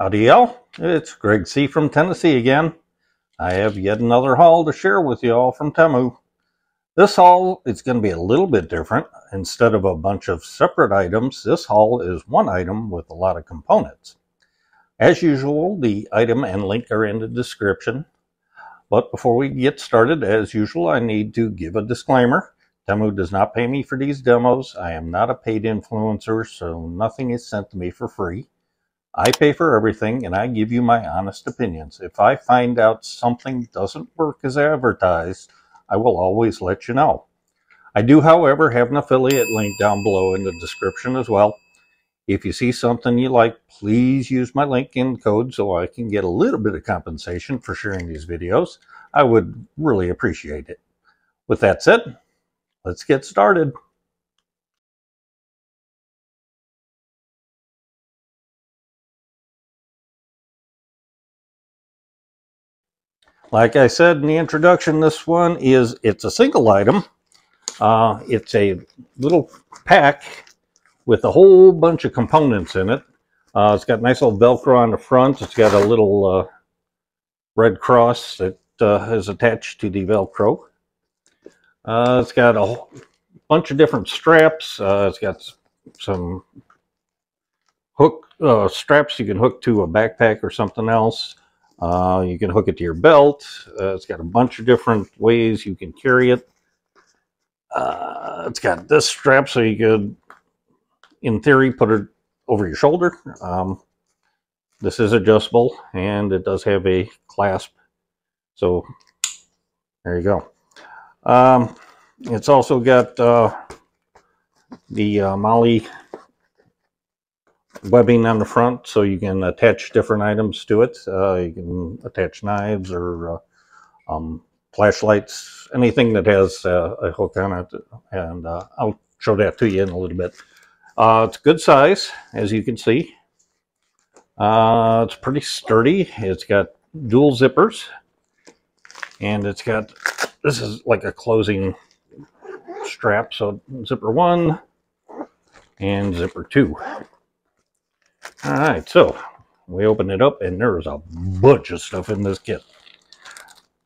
Howdy y'all, it's Greg C. from Tennessee again. I have yet another haul to share with y'all from Temu. This haul is going to be a little bit different. Instead of a bunch of separate items, this haul is one item with a lot of components. As usual, the item and link are in the description. But before we get started, as usual, I need to give a disclaimer. Temu does not pay me for these demos. I am not a paid influencer, so nothing is sent to me for free. I pay for everything, and I give you my honest opinions. If I find out something doesn't work as advertised, I will always let you know. I do, however, have an affiliate link down below in the description as well. If you see something you like, please use my link and code so I can get a little bit of compensation for sharing these videos. I would really appreciate it. With that said, let's get started. Like I said in the introduction, this one it's a single item. It's a little pack with a whole bunch of components in it. It's got nice little Velcro on the front. It's got a little red cross that is attached to the Velcro. It's got a bunch of different straps. It's got some hook straps you can hook to a backpack or something else. You can hook it to your belt. It's got a bunch of different ways you can carry it. It's got this strap so you could, in theory, put it over your shoulder. This is adjustable, and it does have a clasp. So there you go. It's also got the Molly webbing on the front, so you can attach different items to it. You can attach knives or flashlights, anything that has a hook on it, and I'll show that to you in a little bit. It's good size, as you can see. It's pretty sturdy. It's got dual zippers, and it's got, this is like a closing strap, so zipper 1 and zipper 2. All right, so we open it up, and there's a bunch of stuff in this kit.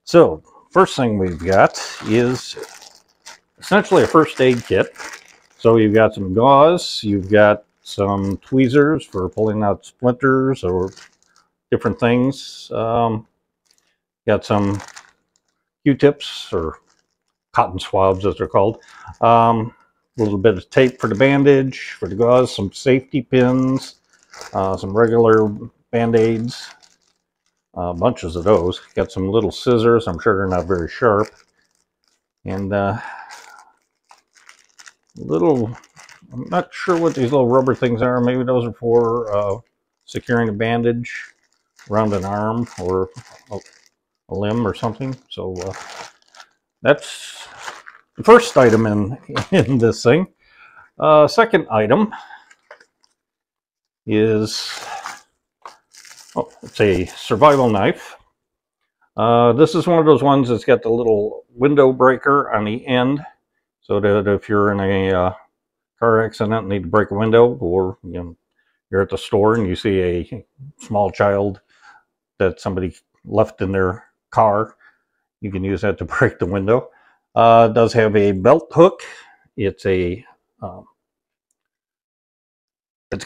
So first thing we've got is essentially a first aid kit. So you've got some gauze, you've got some tweezers for pulling out splinters or different things. Got some Q-tips or cotton swabs, as they're called. A little bit of tape for the bandage, for the gauze, some safety pins. Some regular Band-Aids, bunches of those. Got some little scissors. I'm sure they're not very sharp. And I'm not sure what these little rubber things are. Maybe those are for securing a bandage around an arm or a limb or something. So that's the first item in this thing. Second item is, it's a survival knife. This is one of those ones that's got the little window breaker on the end, so that if you're in a car accident and need to break a window, or you're at the store and you see a small child that somebody left in their car, you can use that to break the window. It does have a belt hook. It's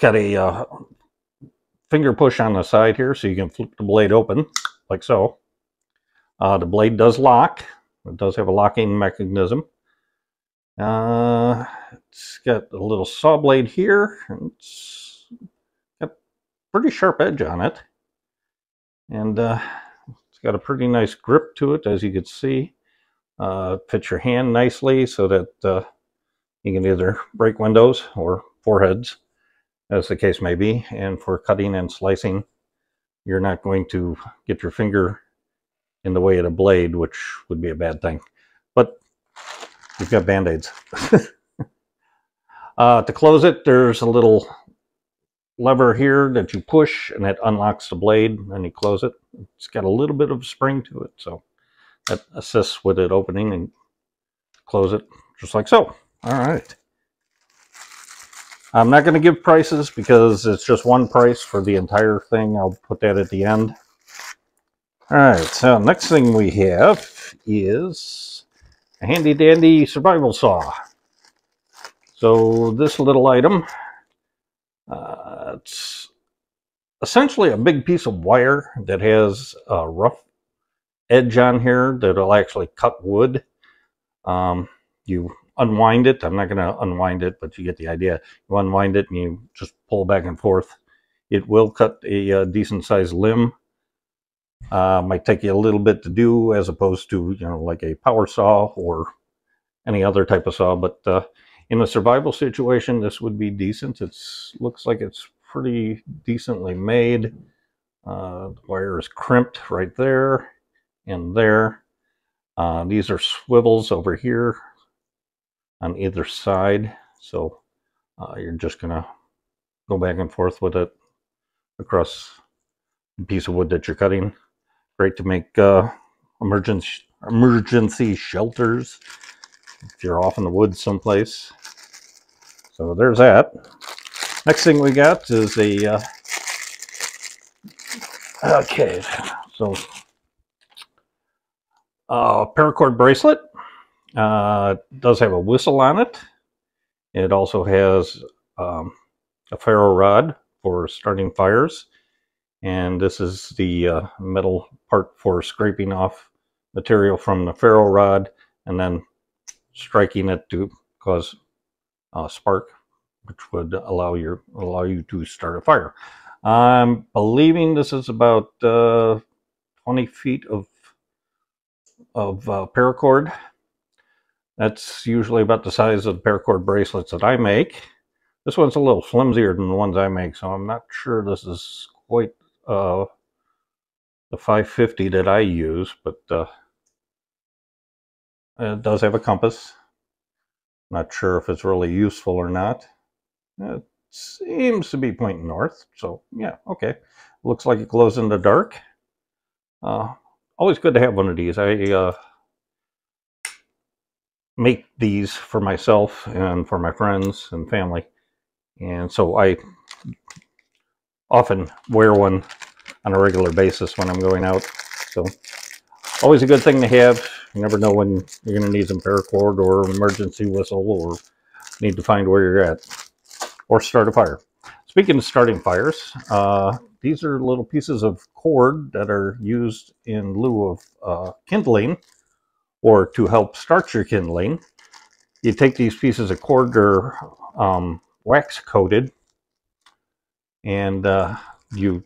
got a finger push on the side here, so you can flip the blade open, like so. The blade does lock. It does have a locking mechanism. It's got a little saw blade here. It's got a pretty sharp edge on it. And it's got a pretty nice grip to it, as you can see. Fits your hand nicely so that you can either break windows or foreheads, as the case may be. And for cutting and slicing, you're not going to get your finger in the way of the blade, which would be a bad thing. But you've got Band-Aids. To close it, there's a little lever here that you push, and it unlocks the blade, and you close it. It's got a little bit of spring to it, so that assists with it opening, and close it just like so. All right. I'm not going to give prices because it's just one price for the entire thing. I'll put that at the end. All right, so next thing we have is a handy dandy survival saw. So this little item, it's essentially a big piece of wire that has a rough edge on here that'll actually cut wood. You unwind it. I'm not going to unwind it, but you get the idea. You unwind it and you just pull back and forth. It will cut a decent sized limb. Might take you a little bit to do as opposed to, you know, like a power saw or any other type of saw. But in a survival situation, this would be decent. It looks like it's pretty decently made. The wire is crimped right there and there. These are swivels over here on either side, so you're just gonna go back and forth with it across the piece of wood that you're cutting. Great to make emergency shelters if you're off in the woods someplace. So there's that. Next thing we got is a okay, so Paracord Bracelet. It does have a whistle on it. It also has a ferro rod for starting fires, and this is the metal part for scraping off material from the ferro rod and then striking it to cause a spark, which would allow you to start a fire. I'm believing this is about 20 feet of paracord. That's usually about the size of the paracord bracelets that I make. This one's a little flimsier than the ones I make, so I'm not sure this is quite the 550 that I use, but it does have a compass. Not sure if it's really useful or not. It seems to be pointing north, so yeah, okay. Looks like it glows in the dark. Always good to have one of these. I make these for myself and for my friends and family, and so I often wear one on a regular basis when I'm going out. So always a good thing to have. You never know when you're going to need some paracord or an emergency whistle or need to find where you're at or start a fire. Speaking of starting fires, these are little pieces of cord that are used in lieu of kindling or to help start your kindling. You take these pieces of cord, they're wax coated, and you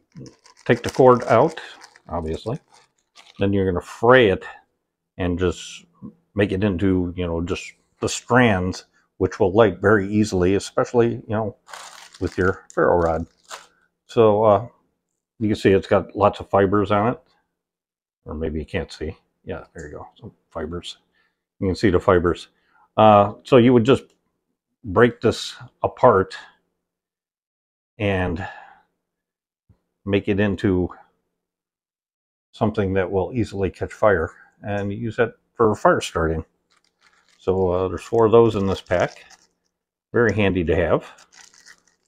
take the cord out, obviously. Then you're going to fray it and just make it into, you know, just the strands, which will light very easily, especially, you know, with your ferro rod. So you can see it's got lots of fibers on it, or maybe you can't see. Yeah, there you go, some fibers. You can see the fibers. So you would just break this apart and make it into something that will easily catch fire, and use that for fire starting. So there's 4 of those in this pack. Very handy to have,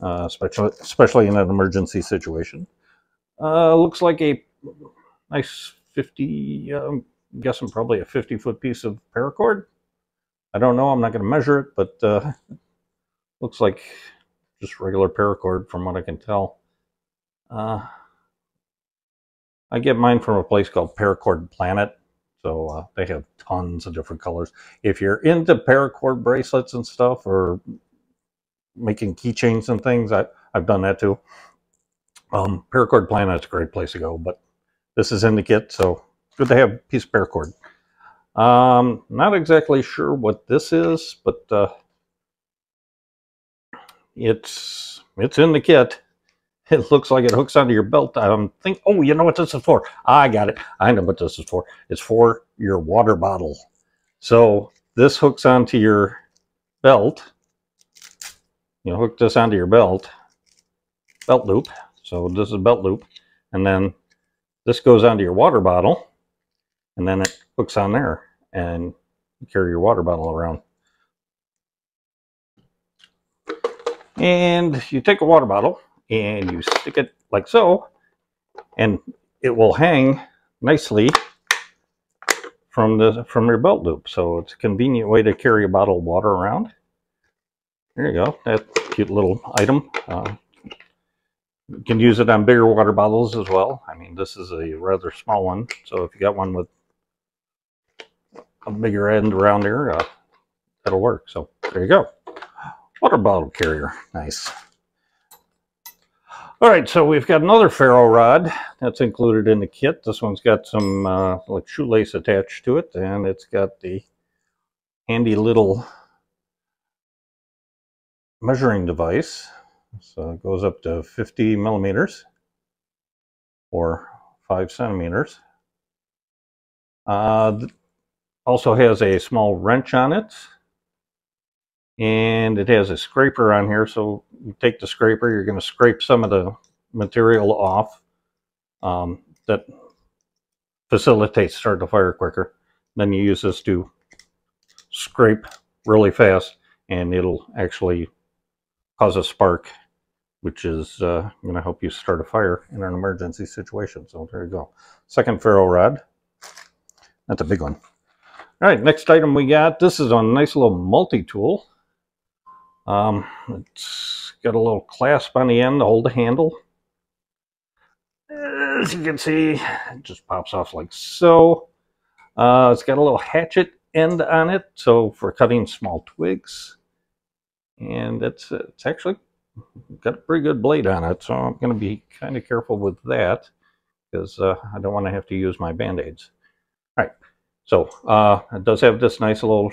especially in an emergency situation. Looks like a nice 50, I'm guessing probably a 50-foot piece of paracord. I don't know, I'm not going to measure it, but looks like just regular paracord from what I can tell. I get mine from a place called Paracord Planet, so they have tons of different colors. If you're into paracord bracelets and stuff, or making keychains and things, I've done that too. Paracord Planet's a great place to go, but this is in the kit, so good to have a piece of paracord. Not exactly sure what this is, but it's in the kit. It looks like it hooks onto your belt. Oh, you know what this is for? I got it. I know what this is for. It's for your water bottle. So this hooks onto your belt. You hook this onto your belt loop. So this is a belt loop. And then this goes onto your water bottle. And then it hooks on there. And you carry your water bottle around. And you take a water bottle and you stick it like so, and it will hang nicely from your belt loop. So it's a convenient way to carry a bottle of water around. There you go. That cute little item. You can use it on bigger water bottles as well. I mean, this is a rather small one, so if you got one with a bigger end around there, that'll work. So there you go. Water bottle carrier. Nice. All right, so we've got another ferro rod that's included in the kit. This one's got some like shoelace attached to it, and it's got the handy little measuring device. So it goes up to 50 millimeters or 5 centimeters. Also has a small wrench on it, and it has a scraper on here. So you take the scraper, you're going to scrape some of the material off that facilitates starting the fire quicker. Then you use this to scrape really fast, and it'll actually cause a spark, which is going to help you start a fire in an emergency situation. So there you go. Second ferro rod. That's a big one. All right, next item we got. This is a nice little multi-tool. It's got a little clasp on the end to hold the handle. As you can see, it just pops off like so. It's got a little hatchet end on it, so for cutting small twigs. And it's actually got a pretty good blade on it, so I'm going to be kind of careful with that because I don't want to have to use my Band-Aids. All right, so it does have this nice little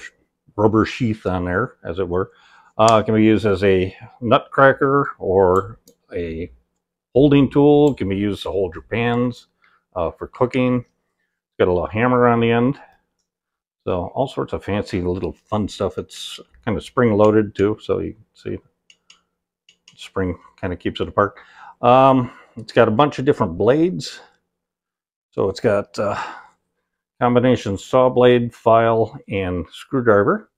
rubber sheath on there, as it were. It can be used as a nut cracker or a holding tool. It can be used to hold your pans for cooking. It's got a little hammer on the end. So all sorts of fancy little fun stuff. It's kind of spring loaded too, so you can see spring kind of keeps it apart. It's got a bunch of different blades. So it's got combination saw blade, file, and screwdriver.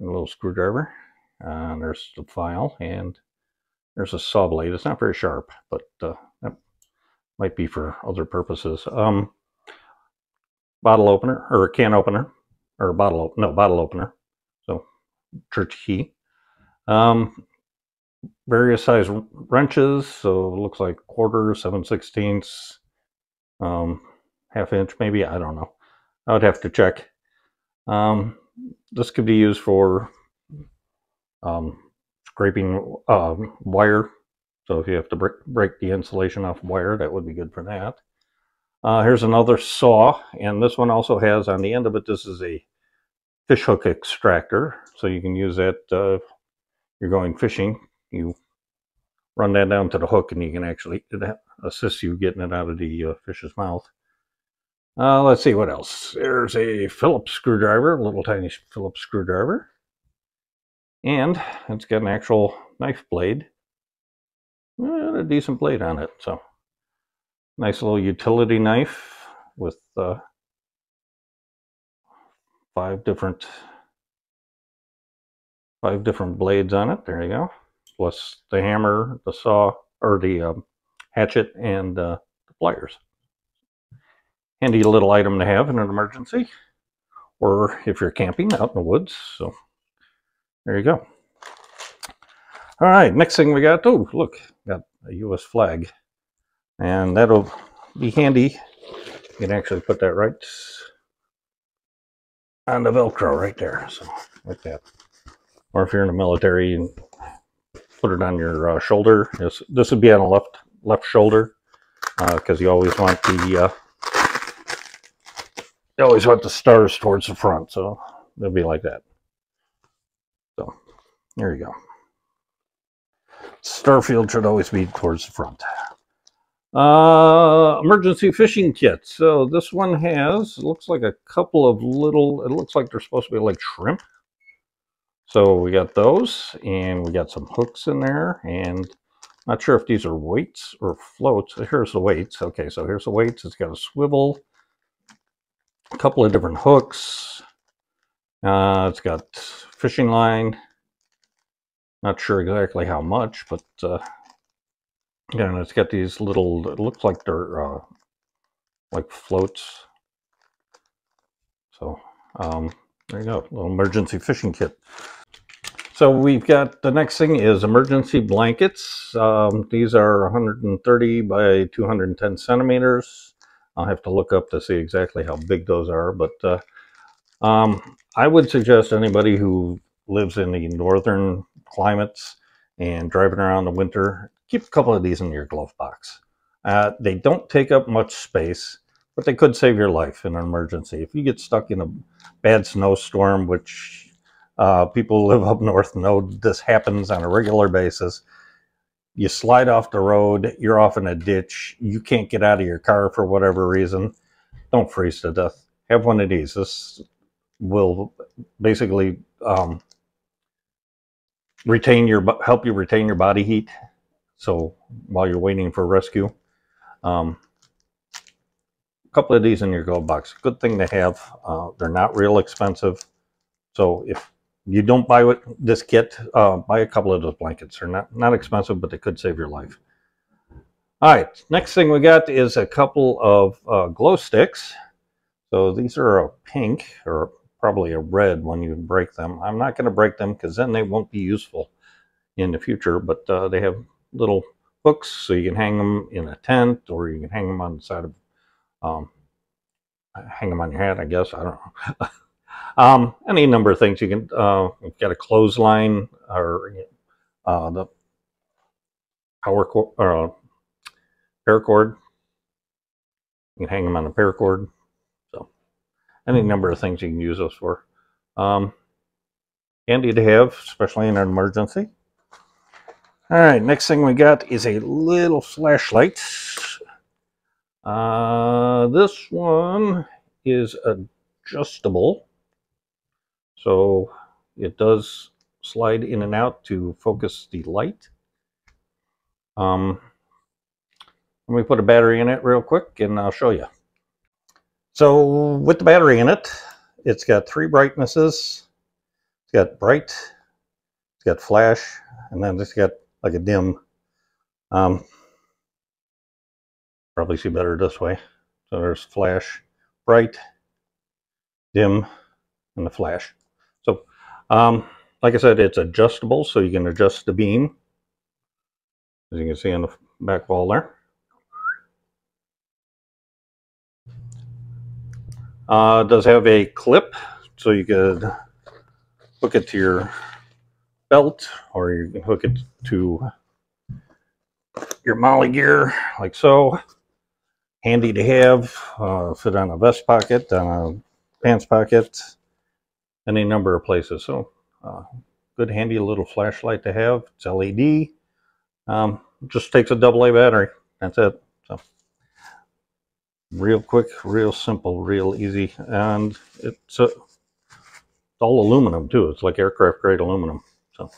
A little screwdriver. There's the file, and there's a saw blade. It's not very sharp, but that might be for other purposes. Bottle opener, or a can opener, or bottle opener. So church key. Various size wrenches. So it looks like quarter, 7/16, half inch maybe. I don't know. I would have to check. This could be used for scraping wire. So if you have to break the insulation off wire, that would be good for that. Here's another saw, and this one also has on the end of it, this is a fish hook extractor. So you can use that if you're going fishing. You run that down to the hook, and you can actually, it assists you getting it out of the fish's mouth. Let's see what else. There's a Phillips screwdriver, a little tiny Phillips screwdriver. And it's got an actual knife blade. A decent blade on it. So nice little utility knife with 5 different blades on it. There you go. Plus the hammer, the saw, or the hatchet, and the pliers. Handy little item to have in an emergency, or if you're camping out in the woods. So there you go. All right, next thing we got. Oh, look, got a U.S. flag, and that'll be handy. You can actually put that right on the Velcro right there, so like that. Or if you're in the military, you put it on your shoulder. This would be on the left shoulder, because you always want the stars towards the front, so they'll be like that. So there you go. Starfield should always be towards the front. Emergency fishing kit. So this one has, looks like a couple of little, it looks like they're supposed to be like shrimp. So we got those, and we got some hooks in there, and not sure if these are weights or floats. Here's the weights. Okay, so here's the weights. It's got a swivel, a couple of different hooks. It's got fishing line, Not sure exactly how much, but yeah, and it's got these little, it looks like they're like floats. So there you go, little emergency fishing kit. So we've got, the next thing is emergency blankets. These are 130 by 210 centimeters. I'll have to look up to see exactly how big those are, but I would suggest anybody who lives in the northern climates and driving around the winter, keep a couple of these in your glove box. They don't take up much space, but they could save your life in an emergency. If you get stuck in a bad snowstorm, which people who live up north know this happens on a regular basis, you slide off the road, you're off in a ditch, you can't get out of your car for whatever reason, don't freeze to death. Have one of these. This will basically help you retain your body heat. So while you're waiting for rescue, a couple of these in your glove box. Good thing to have. They're not real expensive. So if you don't buy this kit, buy a couple of those blankets. They're not expensive, but they could save your life. All right, next thing we got is a couple of glow sticks. So these are a pink, or probably a red when you break them. I'm not going to break them because then they won't be useful in the future, but they have little hooks so you can hang them in a tent, or you can hang them on the side of, hang them on your hat, I guess. I don't know. Any number of things you can, you've got a clothesline, or the paracord. You can hang them on a paracord. So any number of things you can use those for. Handy to have, especially in an emergency. All right, next thing we got is a little flashlight. This one is adjustable, so it does slide in and out to focus the light. Let me put a battery in it real quick and I'll show you. So with the battery in it, it's got 3 brightnesses. It's got bright, it's got flash, and then it's got like a dim. Probably see better this way. So there's flash, bright, dim, and the flash. So like I said, it's adjustable, so you can adjust the beam, as you can see on the back wall there. It does have a clip, so you could hook it to your belt, or you can hook it to your molly gear, like so. Handy to have, fit on a vest pocket, on a pants pocket, any number of places. So good handy little flashlight to have. It's LED. Just takes a AA battery. That's it. So real quick, real simple, real easy, and it's all aluminum too. It's like aircraft grade aluminum. So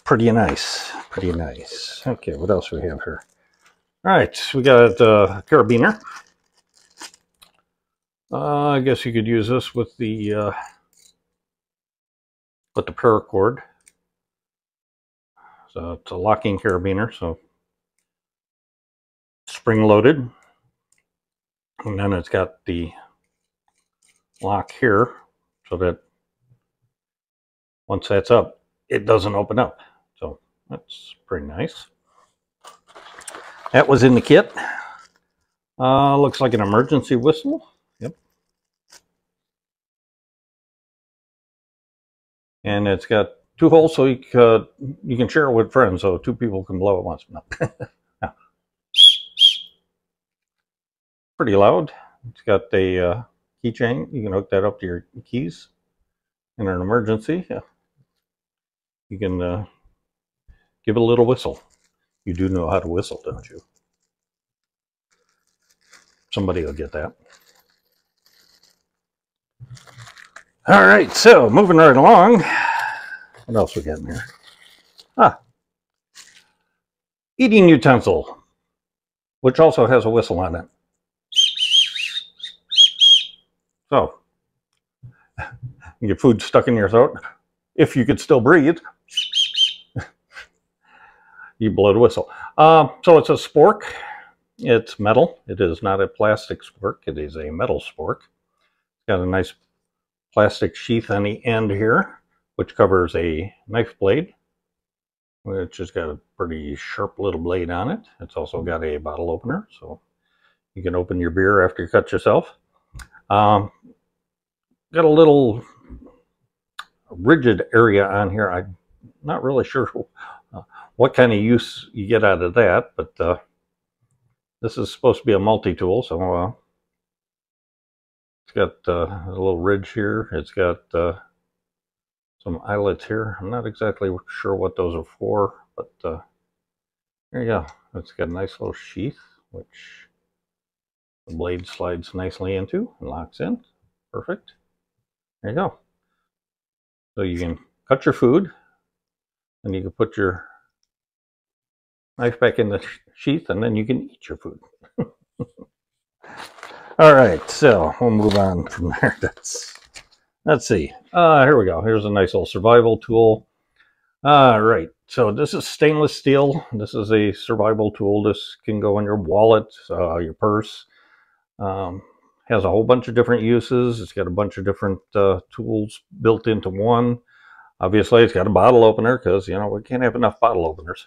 pretty nice, pretty nice. Okay, what else do we have here? All right, we got a carabiner. I guess you could use this with the paracord. So it's a locking carabiner, so spring loaded, and then it's got the lock here, so that once that's up, it doesn't open up. So that's pretty nice. That was in the kit. Looks like an emergency whistle. Yep. And it's got 2 holes, so you can share it with friends, so 2 people can blow at once. No. No. Pretty loud. It's got a keychain. You can hook that up to your keys in an emergency. You can give it a little whistle. You do know how to whistle, don't you? Somebody will get that. All right, so moving right along. What else we got in here? Eating utensil, which also has a whistle on it. So, you get food stuck in your throat, if you could still breathe, you blow the whistle. So it's a spork. It's metal. It is not a plastic spork. It is a metal spork. It's got a nice plastic sheath on the end here, which covers a knife blade, which has got a pretty sharp little blade on it. It's also got a bottle opener, so you can open your beer after you cut yourself. Got a little rigid area on here. I'm not really sure what kind of use you get out of that, but this is supposed to be a multi-tool, so it's got a little ridge here. It's got some eyelets here. I'm not exactly sure what those are for, but there you go. It's got a nice little sheath, which the blade slides nicely into and locks in. Perfect. There you go. So you can cut your food, and you can put your knife back in the sheath, and then you can eat your food. All right, so we'll move on from there. Let's see. Here we go. Here's a nice little survival tool. All right, so this is stainless steel. This is a survival tool. This can go in your wallet, your purse. Has a whole bunch of different uses. It's got a bunch of different tools built into one. Obviously, it's got a bottle opener because, you know, we can't have enough bottle openers.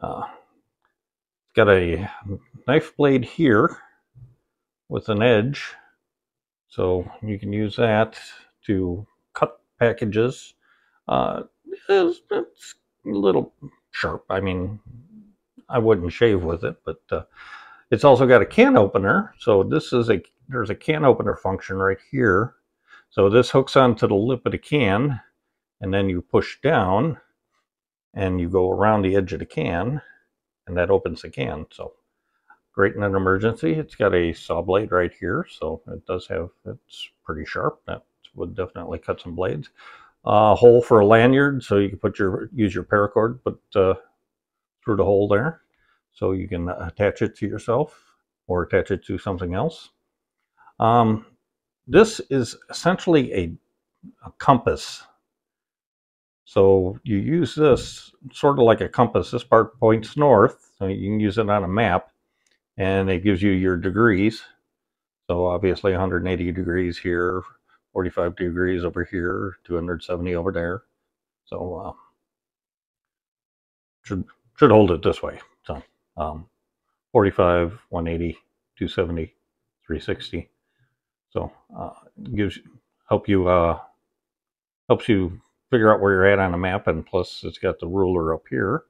It's got a knife blade here with an edge, so you can use that to cut packages. It's a little sharp. I mean, I wouldn't shave with it, but it's also got a can opener. So this is there's a can opener function right here. So this hooks onto the lip of the can, and then you push down and you go around the edge of the can, and that opens the can. So great in an emergency. It's got a saw blade right here, so it's pretty sharp. That would definitely cut some blades. Hole for a lanyard, so you can use your paracord, through the hole there, so you can attach it to yourself or attach it to something else. This is essentially a compass. So you use this sort of like a compass. This part points north, so you can use it on a map, and it gives you your degrees. So obviously 180 degrees here, 45 degrees over here, 270 over there. So should hold it this way. So 45, 180, 270, 360. So helps you figure out where you're at on a map, and plus it's got the ruler up here.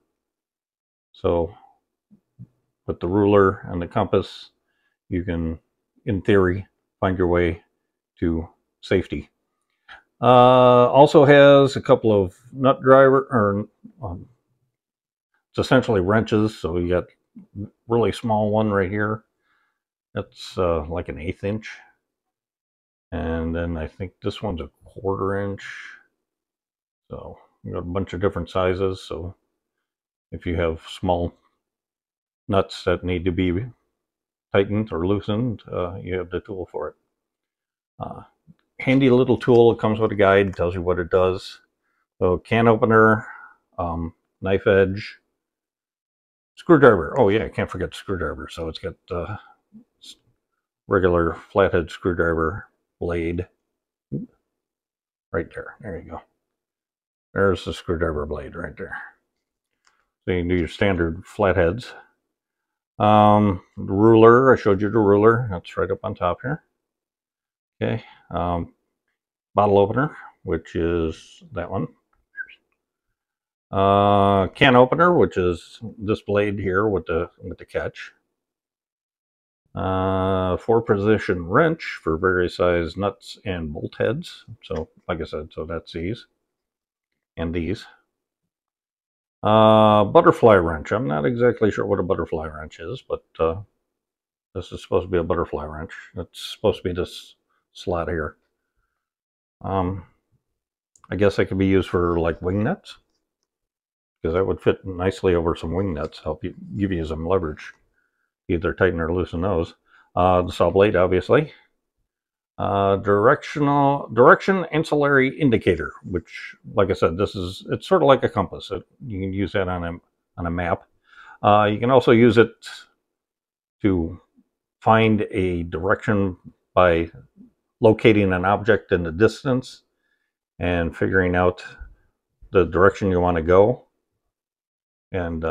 So with the ruler and the compass, you can, in theory, find your way to safety. Also has a couple of nut driver, it's essentially wrenches. So you got really small one right here. That's like an 1/8 inch. And then I think this one's a 1/4 inch. So you got a bunch of different sizes. So if you have small nuts that need to be tightened or loosened, you have the tool for it. Handy little tool. It comes with a guide, tells you what it does. So can opener, knife edge, screwdriver. Oh yeah, I can't forget the screwdriver. So it's got regular flathead screwdriver blade right there. There you go. There's the screwdriver blade right there. So you can do your standard flatheads. The ruler, I showed you the ruler. That's right up on top here. Okay. Bottle opener, which is that one. Can opener, which is this blade here with the catch. 4-position wrench for various size nuts and bolt heads. So, like I said, so that's these and these. Butterfly wrench. I'm not exactly sure what a butterfly wrench is, but this is supposed to be a butterfly wrench. It's supposed to be this slot here. I guess it could be used for like wing nuts, because that would fit nicely over some wing nuts, give you some leverage, either tighten or loosen those. The saw blade, obviously. Direction ancillary indicator, which, like I said, it's sort of like a compass. You can use that on a map. You can also use it to find a direction by locating an object in the distance and figuring out the direction you want to go, and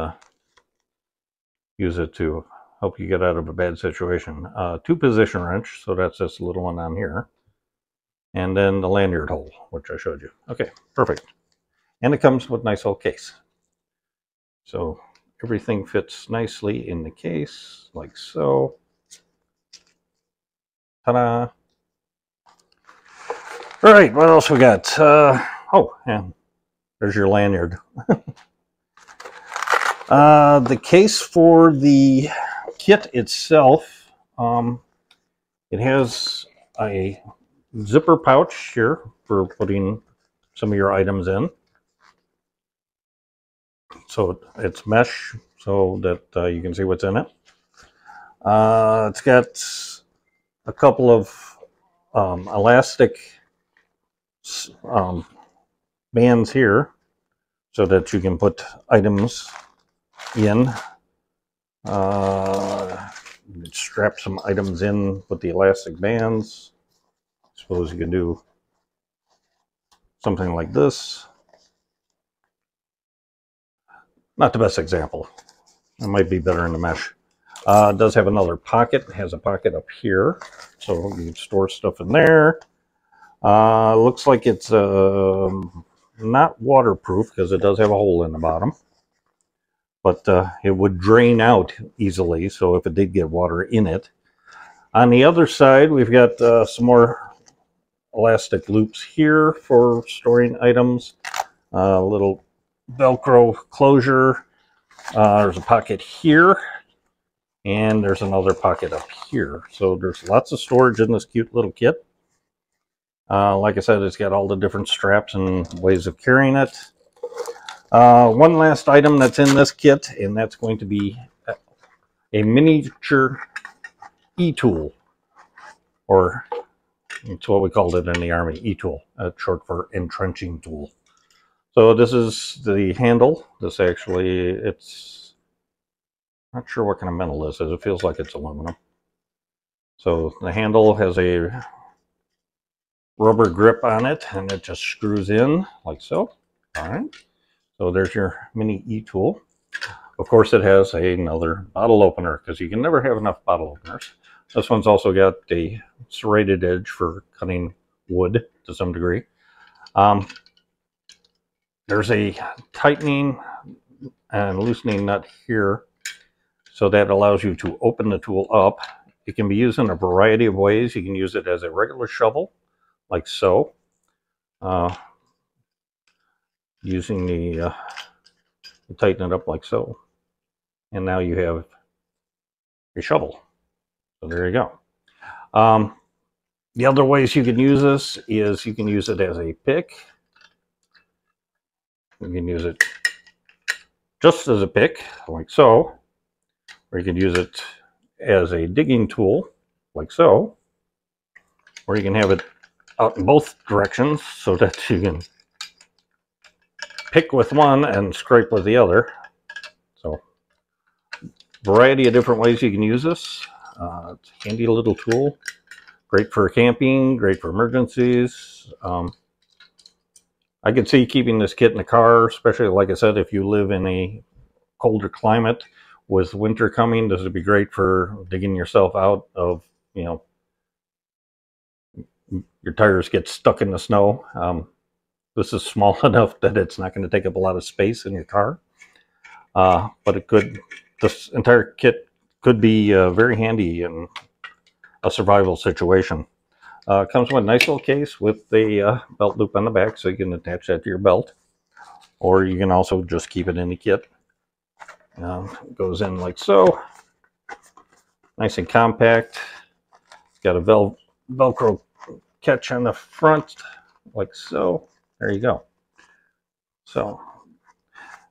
use it to help you get out of a bad situation. 2-position wrench, so that's this little one on here. And then the lanyard hole, which I showed you. Okay, perfect. And it comes with a nice little case. So everything fits nicely in the case, like so. Ta-da! All right, what else we got? Oh, and there's your lanyard. The case for the kit itself, it has a zipper pouch here for putting some of your items in. So it's mesh so that you can see what's in it. It's got a couple of elastic bands here so that you can put items in. Strap some items in with the elastic bands. I suppose you can do something like this. Not the best example. It might be better in the mesh. It does have another pocket. It has a pocket up here, so you can store stuff in there. Looks like it's not waterproof because it does have a hole in the bottom, but it would drain out easily, so if it did get water in it. On the other side, we've got some more elastic loops here for storing items. A little Velcro closure. There's a pocket here, and there's another pocket up here. So there's lots of storage in this cute little kit. Like I said, it's got all the different straps and ways of carrying it. One last item that's in this kit, and that's going to be a miniature e-tool, or it's what we called it in the Army, e-tool, short for entrenching tool. So this is the handle. This actually, it's not sure what kind of metal this is. It feels like it's aluminum. So the handle has a rubber grip on it, and it just screws in like so. All right. So there's your mini e-tool. Of course, it has another bottle opener because you can never have enough bottle openers. This one's also got a serrated edge for cutting wood to some degree. There's a tightening and loosening nut here, so that allows you to open the tool up. It can be used in a variety of ways. You can use it as a regular shovel, like so. Using the tighten it up like so. And now you have a shovel. So there you go. The other ways you can use this is you can use it as a pick. You can use it just as a pick, like so. Or you can use it as a digging tool, like so. Or you can have it out in both directions so that you can pick with one and scrape with the other. So, variety of different ways you can use this. It's a handy little tool. Great for camping, great for emergencies. I could see keeping this kit in the car, especially, like I said, if you live in a colder climate with winter coming. This would be great for digging yourself out of, you know, your tires get stuck in the snow. This is small enough that it's not going to take up a lot of space in your car. But it could, this entire kit could be very handy in a survival situation. Comes with a nice little case with a belt loop on the back, so you can attach that to your belt. Or you can also just keep it in the kit. It goes in like so. Nice and compact. It's got a Velcro catch on the front, like so. There you go. So,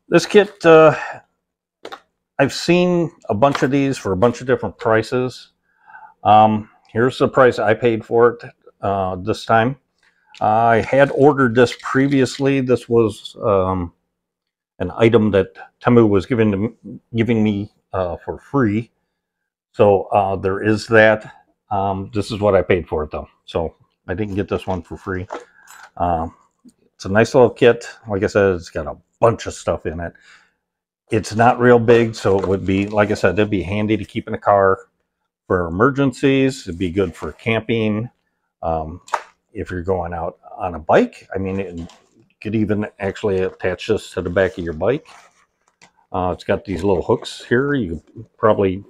this kit, I've seen a bunch of these for a bunch of different prices. Here's the price I paid for it. this time. I had ordered this previously. This was an item that Temu was giving me for free. So there is that. This is what I paid for it though. So I didn't get this one for free. It's a nice little kit. Like I said, it's got a bunch of stuff in it. It's not real big, so it would be, like I said, it'd be handy to keep in the car for emergencies. It'd be good for camping. If you're going out on a bike, I mean, it could even actually attach this to the back of your bike. It's got these little hooks here. You could probably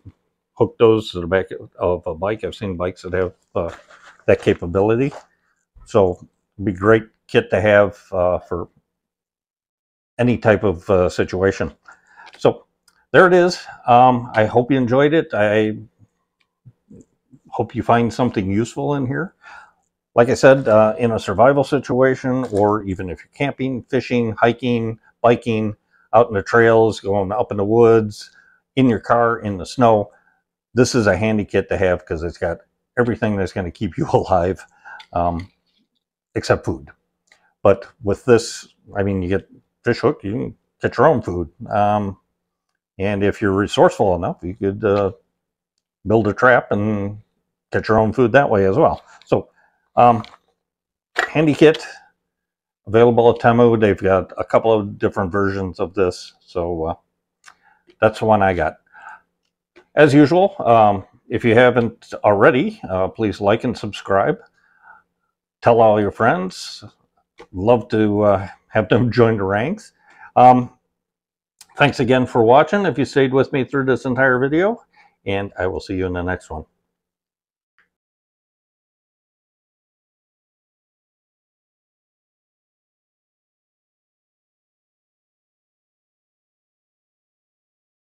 hook those to the back of a bike. I've seen bikes that have that capability. So it'd be a great kit to have for any type of situation. So there it is. I hope you enjoyed it. I hope you find something useful in here. Like I said, in a survival situation, or even if you're camping, fishing, hiking, biking, out in the trails, going up in the woods, in your car, in the snow, this is a handy kit to have because it's got everything that's going to keep you alive, except food. But with this, I mean, you get fish hook, you can catch your own food. And if you're resourceful enough, you could build a trap and catch your own food that way as well. So, handy kit, available at Temu. They've got a couple of different versions of this. So that's the one I got. As usual, if you haven't already, please like and subscribe. Tell all your friends. Love to have them join the ranks. Thanks again for watching if you stayed with me through this entire video, and I will see you in the next one.